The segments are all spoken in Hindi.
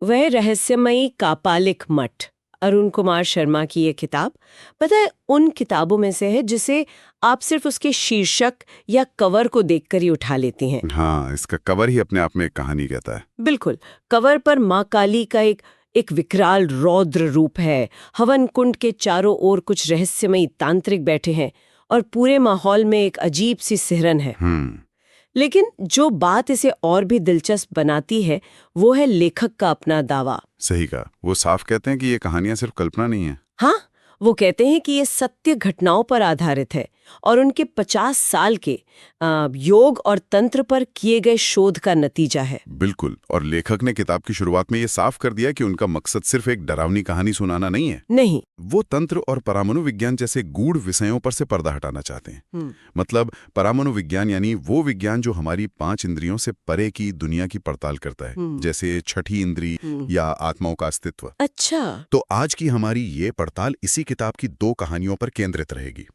वह रहस्यमयी कापालिक मठ, अरुण कुमार शर्मा की ये किताब, पता है उन किताबों में से है जिसे आप सिर्फ उसके शीर्षक या कवर को देखकर ही उठा लेती हैं। हाँ, इसका कवर ही अपने आप में एक कहानी कहता है। बिल्कुल, कवर पर माँ काली का एक विकराल रौद्र रूप है। हवन कुंड के चारों ओर कुछ रहस्यमयी तांत्रिक बैठे हैं और पूरे माहौल में एक अजीब सी सिहरन है। लेकिन जो बात इसे और भी दिलचस्प बनाती है वो है लेखक का अपना दावा। सही कहा। वो साफ कहते हैं कि ये कहानियां सिर्फ कल्पना नहीं है। हाँ, वो कहते हैं कि ये सत्य घटनाओं पर आधारित है और उनके 50 साल के योग और तंत्र पर किए गए शोध का नतीजा है। बिल्कुल। और लेखक ने किताब की शुरुआत में ये साफ कर दिया कि उनका मकसद सिर्फ एक डरावनी कहानी सुनाना नहीं है। नहीं, वो तंत्र और परमाणु विज्ञान जैसे गूढ़ विषयों पर से पर्दा हटाना चाहते हैं। मतलब परमाणु विज्ञान यानी वो विज्ञान जो हमारी 5 इंद्रियों से परे की दुनिया की पड़ताल करता है, जैसे छठी इंद्री या आत्माओं का अस्तित्व। अच्छा। तो आज की हमारी ये पड़ताल इसी किताब की 2 कहानियों पर केंद्रित रहेगी।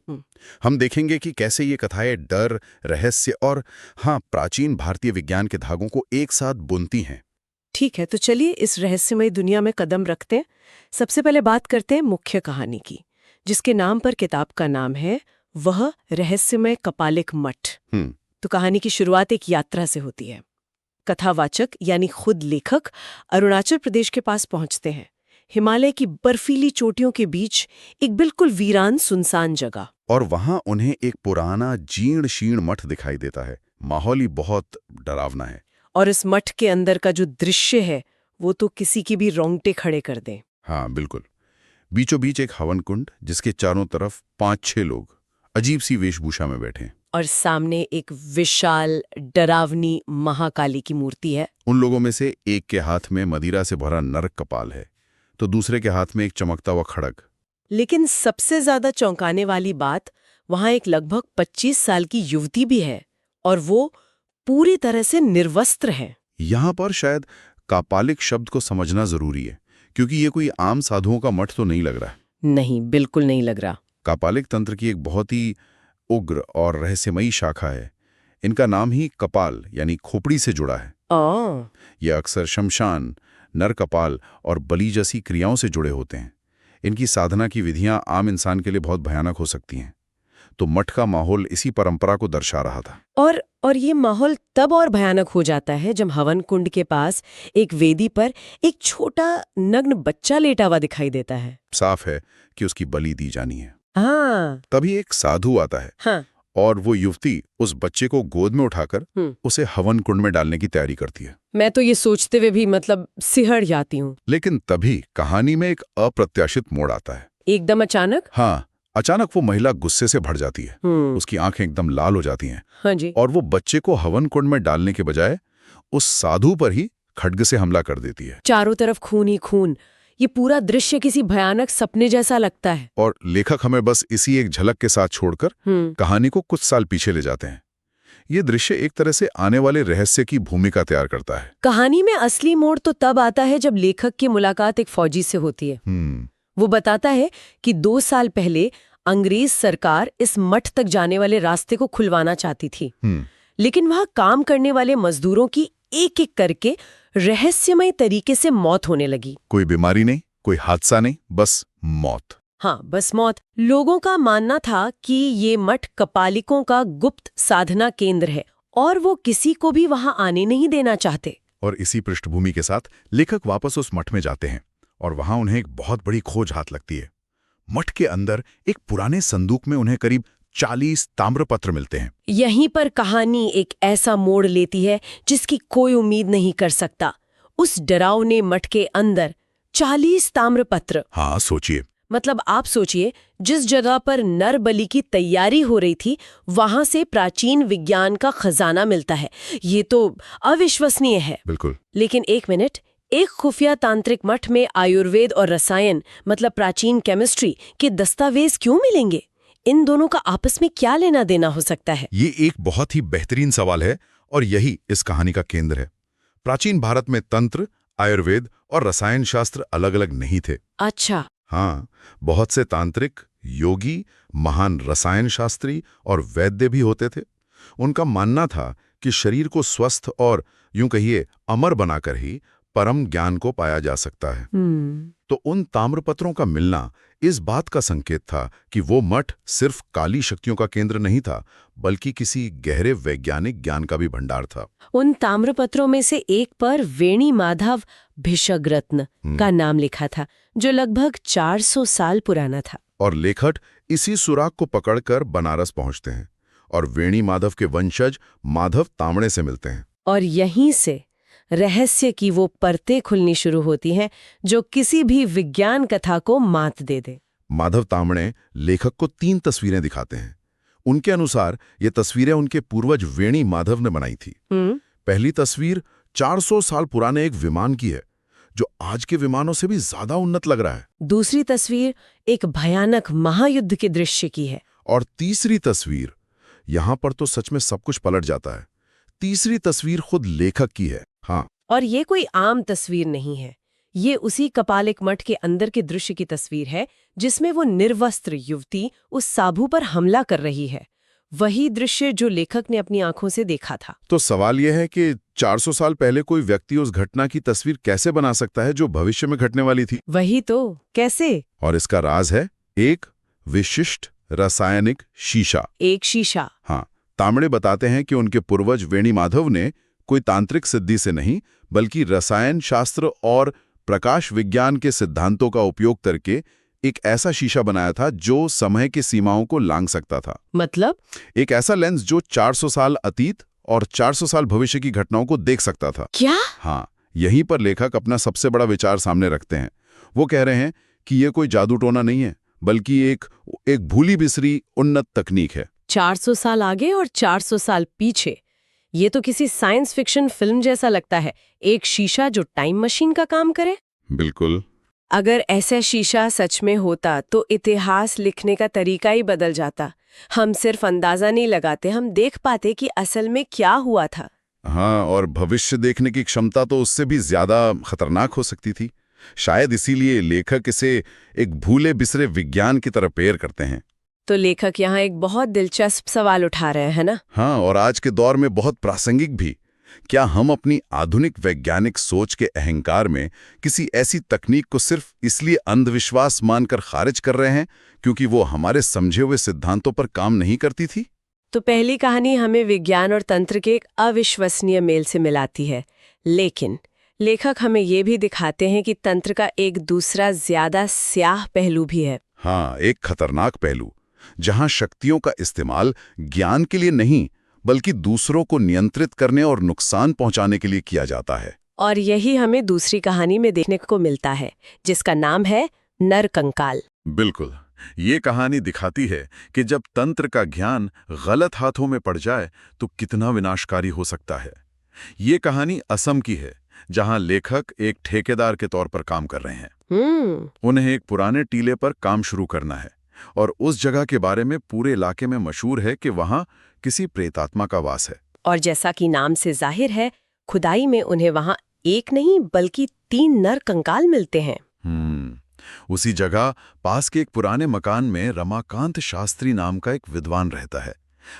हम देखेंगे कि कैसे ये कथाएं डर, रहस्य और प्राचीन भारतीय विज्ञान के धागों को एक साथ बुनती हैं। ठीक है, तो चलिए इस रहस्यमय दुनिया में कदम रखते हैं। सबसे पहले बात करते हैं मुख्य कहानी की, जिसके नाम पर किताब का नाम है वह रहस्यमय कपालिक मठ। तो कहानी की शुरुआत एक यात्रा से होती है। कथावाचक यानी खुद लेखक अरुणाचल प्रदेश के पास पहुंचते हैं, हिमालय की बर्फीली चोटियों के बीच एक बिल्कुल वीरान सुनसान जगह। और वहां उन्हें एक पुराना जीर्ण शीर्ण मठ दिखाई देता है। माहौल ही बहुत डरावना है। और इस मठ के अंदर का जो दृश्य है वो तो किसी की भी रोंगटे खड़े कर दे। हाँ बिल्कुल। बीचों बीच एक हवन कुंड, जिसके चारों तरफ 5-6 लोग अजीब सी वेशभूषा में बैठे हैं। और सामने एक विशाल डरावनी महाकाली की मूर्ति है। उन लोगों में से एक के हाथ में मदिरा से भरा नरक कपाल है, तो दूसरे के हाथ में एक चमकता हुआ खड़ग। लेकिन सबसे ज्यादा चौंकाने वाली बात, वहां एक लगभग 25 साल की युवती भी है और वो पूरी तरह से निर्वस्त्र है। यहां पर शायद कापालिक शब्द को समझना जरूरी है, क्योंकि ये कोई आम साधुओं का मठ तो नहीं लग रहा है। नहीं, बिल्कुल नहीं लग रहा। कापालिक तंत्र की एक बहुत ही उग्र और रहस्यमयी शाखा है। इनका नाम ही कपाल यानी खोपड़ी से जुड़ा है। यह अक्सर शमशान, नर कपाल और बलि जैसी क्रियाओं से जुड़े होते हैं। इनकी साधना की विधियां आम इंसान के लिए बहुत भयानक हो सकती हैं। तो मठ का माहौल इसी परंपरा को दर्शा रहा था। और ये माहौल तब और भयानक हो जाता है जब हवन कुंड के पास एक वेदी पर एक छोटा नग्न बच्चा लेटा हुआ दिखाई देता है। साफ है कि उसकी बलि दी जानी है। हाँ। तभी एक साधु आता है। हाँ। और वो युवती उस बच्चे को गोद में उठाकर उसे हवन कुंड में डालने की तैयारी करती है। मैं तो ये सोचते हुए भी सिहर जाती हूँ। लेकिन तभी कहानी में एक अप्रत्याशित मोड़ आता है। एकदम अचानक। हाँ, अचानक वो महिला गुस्से से भर जाती है। उसकी आंखें एकदम लाल हो जाती हैं। हाँ जी। और वो बच्चे को हवन कुंड में डालने के बजाय उस साधु पर ही खड्ग से हमला कर देती है। चारों तरफ खून ही खून। ये पूरा दृश्य किसी भयानक सपने जैसा लगता है। और लेखक हमें बस इसी एक झलक के साथ छोड़कर कहानी को कुछ साल पीछे ले जाते हैं। ये दृश्य एक तरह से आने वाले रहस्य की भूमिका तैयार करता है। कहानी में असली मोड़ तो तब आता है जब लेखक की मुलाकात एक फौजी से होती है। वो बताता है कि 2 साल पहले अंग्रेज सरकार इस मठ तक जाने वाले रास्ते को खुलवाना चाहती थी, लेकिन वहां काम करने वाले मजदूरों की एक एक करके रहस्यमय तरीके से मौत होने लगी। कोई बीमारी नहीं, कोई हादसा नहीं, बस मौत। हाँ, बस मौत। लोगों का मानना था कि ये मठ कपालिकों का गुप्त साधना केंद्र है और वो किसी को भी वहां आने नहीं देना चाहते। और इसी पृष्ठभूमि के साथ लेखक वापस उस मठ में जाते हैं और वहां उन्हें एक बहुत बड़ी खोज हाथ लगती है। मठ के अंदर एक पुराने संदूक में उन्हें करीब 40 ताम्रपत्र मिलते हैं। यहीं पर कहानी एक ऐसा मोड़ लेती है जिसकी कोई उम्मीद नहीं कर सकता। उस डरावने मठ के अंदर 40 ताम्रपत्र। हाँ सोचिए। आप सोचिए, जिस जगह पर नर बलि की तैयारी हो रही थी वहां से प्राचीन विज्ञान का खजाना मिलता है। ये तो अविश्वसनीय है। बिल्कुल। लेकिन एक मिनट, एक खुफिया तांत्रिक मठ में आयुर्वेद और रसायन प्राचीन केमिस्ट्री के दस्तावेज क्यों मिलेंगे? इन दोनों का आपस में क्या लेना देना हो सकता है? ये एक बहुत ही बेहतरीन सवाल है और यही इस कहानी का केंद्र है। प्राचीन भारत में तंत्र, आयुर्वेद और रसायन शास्त्र अलग अलग नहीं थे। अच्छा। हाँ, बहुत से तांत्रिक, योगी, महान रसायन शास्त्री और वैद्य भी होते थे। उनका मानना था कि शरीर को स्वस्थ और यूं कहिए अमर बनाकर ही परम ज्ञान को पाया जा सकता है। तो उन ताम्रपत्रों का मिलना इस बात का संकेत था कि वो मठ सिर्फ काली शक्तियों का केंद्र नहीं था, बल्कि किसी गहरे वैज्ञानिक ज्ञान का भी भंडार था। उन ताम्रपत्रों में से एक पर वेणी माधव भिषग्रत्न का नाम लिखा था, जो लगभग 400 साल पुराना था। और लेखक इसी सुराग को पकड़कर बनारस पहुंचते हैं और वेणी माधव के वंशज माधव तांबड़े से मिलते हैं। और यहीं से रहस्य की वो परतें खुलनी शुरू होती हैं जो किसी भी विज्ञान कथा को मात दे दे। माधव तांबड़े लेखक को 3 तस्वीरें दिखाते हैं। उनके अनुसार ये तस्वीरें उनके पूर्वज वेणी माधव ने बनाई थी। पहली तस्वीर 400 साल पुराने एक विमान की है, जो आज के विमानों से भी ज्यादा उन्नत लग रहा है। दूसरी तस्वीर एक भयानक महायुद्ध के दृश्य की है। और तीसरी तस्वीर, यहां पर तो सच में सब कुछ पलट जाता है। तीसरी तस्वीर खुद लेखक की है। हाँ, और ये कोई आम तस्वीर नहीं है। ये उसी कपालिक मठ के अंदर के दृश्य की तस्वीर है, जिसमें वो निर्वस्त्र युवती उस साधु पर हमला कर रही है। वही दृश्य जो लेखक ने अपनी आंखों से देखा था। तो सवाल यह है कि 400 साल पहले कोई व्यक्ति उस घटना की तस्वीर कैसे बना सकता है जो भविष्य में घटने वाली थी? वही तो, कैसे? और इसका राज है एक विशिष्ट रासायनिक शीशा। एक शीशा? हाँ, तांबड़े बताते हैं कि उनके पूर्वज वेणी माधव ने कोई तांत्रिक सिद्धि से नहीं, बल्कि रसायन शास्त्र और प्रकाश विज्ञान के सिद्धांतों का उपयोग करके एक ऐसा शीशा बनाया था जो समय की सीमाओं को लांघ सकता था। मतलब? एक ऐसा लेंस जो 400 साल अतीत और 400 साल भविष्य की घटनाओं को देख सकता था। क्या? हाँ, यहीं पर लेखक अपना सबसे बड़ा विचार सामने रखते हैं। वो कह रहे हैं कि यह कोई जादू टोना नहीं है, बल्कि एक भूली बिसरी उन्नत तकनीक है। 400 साल आगे और 400 साल पीछे। ये तो किसी साइंस फिक्शन फिल्म जैसा लगता है। एक शीशा जो टाइम मशीन का काम करे। बिल्कुल। अगर ऐसा शीशा सच में होता तो इतिहास लिखने का तरीका ही बदल जाता। हम सिर्फ अंदाजा नहीं लगाते, हम देख पाते कि असल में क्या हुआ था। हाँ, और भविष्य देखने की क्षमता तो उससे भी ज्यादा खतरनाक हो सकती थी। शायद इसीलिए लेखक इसे एक भूले बिसरे विज्ञान की तरह पेश करते हैं। तो लेखक यहाँ एक बहुत दिलचस्प सवाल उठा रहे हैं ना? हाँ, और आज के दौर में बहुत प्रासंगिक भी। क्या हम अपनी आधुनिक वैज्ञानिक सोच के अहंकार में किसी ऐसी तकनीक को सिर्फ इसलिए अंधविश्वास मानकर खारिज कर रहे हैं क्योंकि वो हमारे समझे हुए सिद्धांतों पर काम नहीं करती थी? तो पहली कहानी हमें विज्ञान और तंत्र के एक अविश्वसनीय मेल से मिलाती है, लेकिन लेखक हमें ये भी दिखाते हैं कि तंत्र का एक दूसरा ज्यादा स्याह पहलू भी है। हाँ, एक खतरनाक पहलू, जहां शक्तियों का इस्तेमाल ज्ञान के लिए नहीं, बल्कि दूसरों को नियंत्रित करने और नुकसान पहुंचाने के लिए किया जाता है। और यही हमें दूसरी कहानी में देखने को मिलता है, जिसका नाम है नरकंकाल। बिल्कुल, ये कहानी दिखाती है कि जब तंत्र का ज्ञान गलत हाथों में पड़ जाए तो कितना विनाशकारी हो सकता है। ये कहानी असम की है, जहां लेखक एक ठेकेदार के तौर पर काम कर रहे हैं। उन्हें एक पुराने टीले पर काम शुरू करना है और उस जगह के बारे में पूरे इलाके में मशहूर है कि वहां किसी प्रेतात्मा का वास है। और जैसा कि नाम से जाहिर है, खुदाई में उन्हें वहां एक नहीं बल्कि 3 नर कंकाल मिलते हैं। उसी जगह पास के एक पुराने मकान में रमाकांत शास्त्री नाम का एक विद्वान रहता है,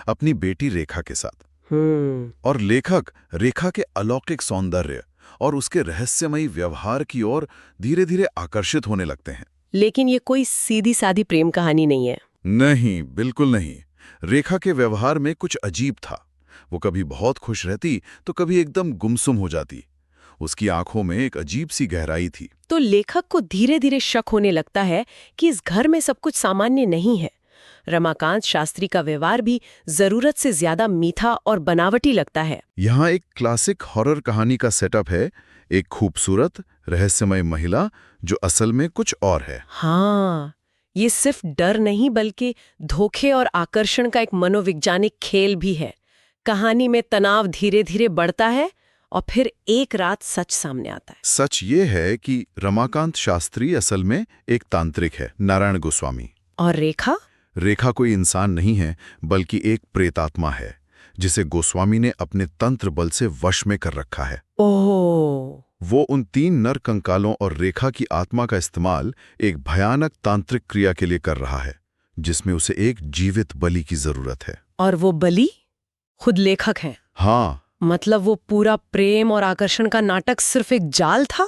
अपनी बेटी रेखा के साथ। और लेखक रेखा के अलौकिक सौंदर्य और उसके रहस्यमयी व्यवहार की ओर धीरे धीरे आकर्षित होने लगते हैं। लेकिन ये कोई सीधी सादी प्रेम कहानी नहीं है। नहीं, बिल्कुल नहीं। रेखा के व्यवहार में कुछ अजीब था। वो कभी बहुत खुश रहती तो कभी एकदम गुमसुम हो जाती। उसकी आंखों में एक अजीब सी गहराई थी। तो लेखक को धीरे धीरे शक होने लगता है कि इस घर में सब कुछ सामान्य नहीं है। रमाकांत शास्त्री का व्यवहार भी जरूरत से ज्यादा मीठा और बनावटी लगता है। यहाँ एक क्लासिक हॉरर कहानी का सेटअप है, एक खूबसूरत रहस्यमय महिला जो असल में कुछ और है। हाँ, ये सिर्फ डर नहीं बल्कि धोखे और आकर्षण का एक मनोवैज्ञानिक खेल भी है। कहानी में तनाव धीरे धीरे बढ़ता है और फिर एक रात सच सामने आता है। सच ये है कि रमाकांत शास्त्री असल में एक तांत्रिक है, नारायण गोस्वामी। और रेखा? रेखा कोई इंसान नहीं है, बल्कि एक प्रेतात्मा है, जिसे गोस्वामी ने अपने तंत्र बल से वश में कर रखा है। ओह! वो उन 3 नर कंकालों और रेखा की आत्मा का इस्तेमाल एक भयानक तांत्रिक क्रिया के लिए कर रहा है, जिसमें उसे एक जीवित बलि की जरूरत है। और वो बलि खुद लेखक है। हाँ, मतलब वो पूरा प्रेम और आकर्षण का नाटक सिर्फ एक जाल था?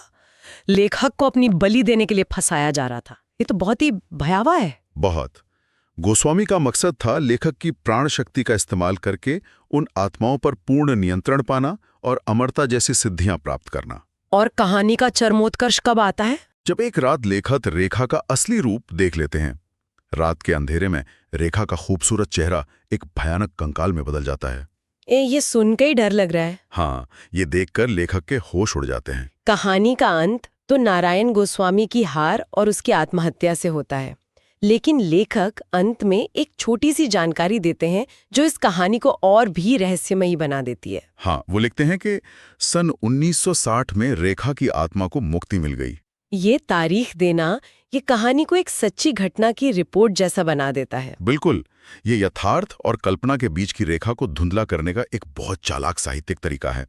लेखक को अपनी बलि देने के लिए फंसाया जा रहा था। ये तो बहुत ही भयावह है। बहुत। गोस्वामी का मकसद था लेखक की प्राण शक्ति का इस्तेमाल करके उन आत्माओं पर पूर्ण नियंत्रण पाना और अमरता जैसी सिद्धियां प्राप्त करना। और कहानी का चरमोत्कर्ष कब आता है? जब एक रात लेखक रेखा का असली रूप देख लेते हैं। रात के अंधेरे में रेखा का खूबसूरत चेहरा एक भयानक कंकाल में बदल जाता है। ये सुन के ही डर लग रहा है। हाँ, ये देखकर लेखक के होश उड़ जाते हैं। कहानी का अंत तो नारायण गोस्वामी की हार और उसकी आत्महत्या से होता है, लेकिन लेखक अंत में एक छोटी सी जानकारी देते हैं जो इस कहानी को और भी रहस्यमयी बना देती है। हाँ, वो लिखते हैं कि सन 1960 में रेखा की आत्मा को मुक्ति मिल गई। ये तारीख देना ये कहानी को एक सच्ची घटना की रिपोर्ट जैसा बना देता है। बिल्कुल, ये यथार्थ और कल्पना के बीच की रेखा को धुंधला करने का एक बहुत चालाक साहित्यिक तरीका है।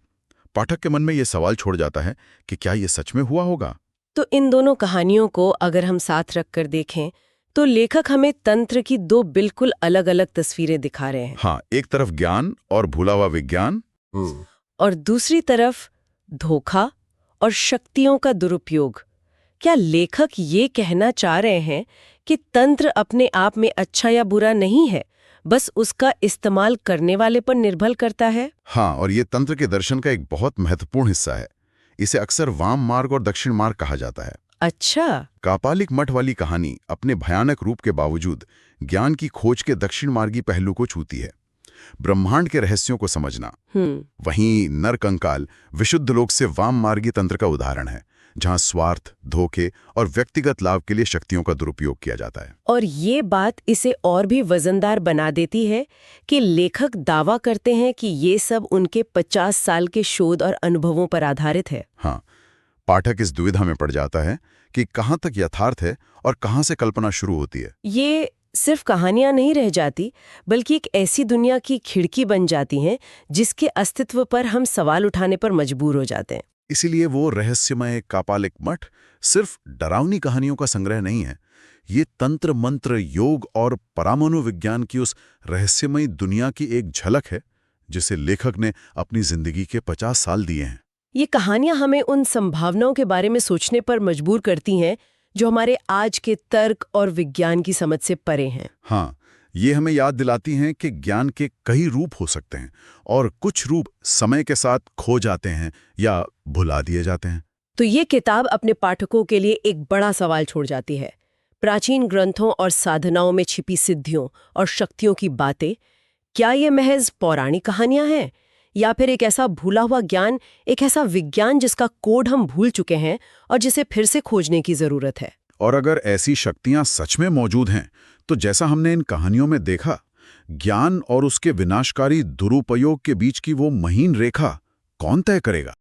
पाठक के मन में ये सवाल छोड़ जाता है कि क्या ये सच में हुआ होगा। तो इन दोनों कहानियों को अगर हम साथ रखकर देखें तो लेखक हमें तंत्र की दो बिल्कुल अलग अलग तस्वीरें दिखा रहे हैं। हाँ, एक तरफ ज्ञान और भूला हुआ विज्ञान, और दूसरी तरफ धोखा और शक्तियों का दुरुपयोग। क्या लेखक ये कहना चाह रहे हैं कि तंत्र अपने आप में अच्छा या बुरा नहीं है, बस उसका इस्तेमाल करने वाले पर निर्भर करता है? हाँ, और ये तंत्र के दर्शन का एक बहुत महत्वपूर्ण हिस्सा है। इसे अक्सर वाम मार्ग और दक्षिण मार्ग कहा जाता है। अच्छा। कापालिक मठ वाली कहानी अपने भयानक रूप के बावजूद ज्ञान की खोज के दक्षिण मार्गी पहलू को छूती है। ब्रह्मांड के रहस्यों को समझना। वहीं नरकंकाल विशुद्ध लोक से वाम मार्गी तंत्र का उदाहरण है, जहां स्वार्थ, धोखे और व्यक्तिगत लाभ के लिए शक्तियों का दुरुपयोग किया जाता है। और ये बात इसे और भी वजनदार बना देती है कि लेखक दावा करते हैं कि ये सब उनके 50 साल के शोध और अनुभवों पर आधारित है। हाँ, पाठक इस दुविधा में पड़ जाता है कि कहाँ तक यथार्थ है और कहाँ से कल्पना शुरू होती है। ये सिर्फ कहानियां नहीं रह जाती, बल्कि एक ऐसी दुनिया की खिड़की बन जाती हैं जिसके अस्तित्व पर हम सवाल उठाने पर मजबूर हो जाते हैं। इसीलिए वो रहस्यमय कापालिक मठ सिर्फ डरावनी कहानियों का संग्रह नहीं है। ये तंत्र, मंत्र, योग और परमाणु विज्ञान की उस रहस्यमयी दुनिया की एक झलक है जिसे लेखक ने अपनी जिंदगी के 50 साल दिए हैं। ये कहानियां हमें उन संभावनाओं के बारे में सोचने पर मजबूर करती हैं जो हमारे आज के तर्क और विज्ञान की समझ से परे हैं। हाँ, ये हमें याद दिलाती हैं कि ज्ञान के कई रूप हो सकते हैं और कुछ रूप समय के साथ खो जाते हैं या भुला दिए जाते हैं। तो ये किताब अपने पाठकों के लिए एक बड़ा सवाल छोड़ जाती है। प्राचीन ग्रंथों और साधनाओं में छिपी सिद्धियों और शक्तियों की बातें, क्या ये महज पौराणिक कहानियां हैं या फिर एक ऐसा भूला हुआ ज्ञान, एक ऐसा विज्ञान जिसका कोड हम भूल चुके हैं और जिसे फिर से खोजने की जरूरत है? और अगर ऐसी शक्तियां सच में मौजूद हैं, तो जैसा हमने इन कहानियों में देखा, ज्ञान और उसके विनाशकारी दुरुपयोग के बीच की वो महीन रेखा कौन तय करेगा?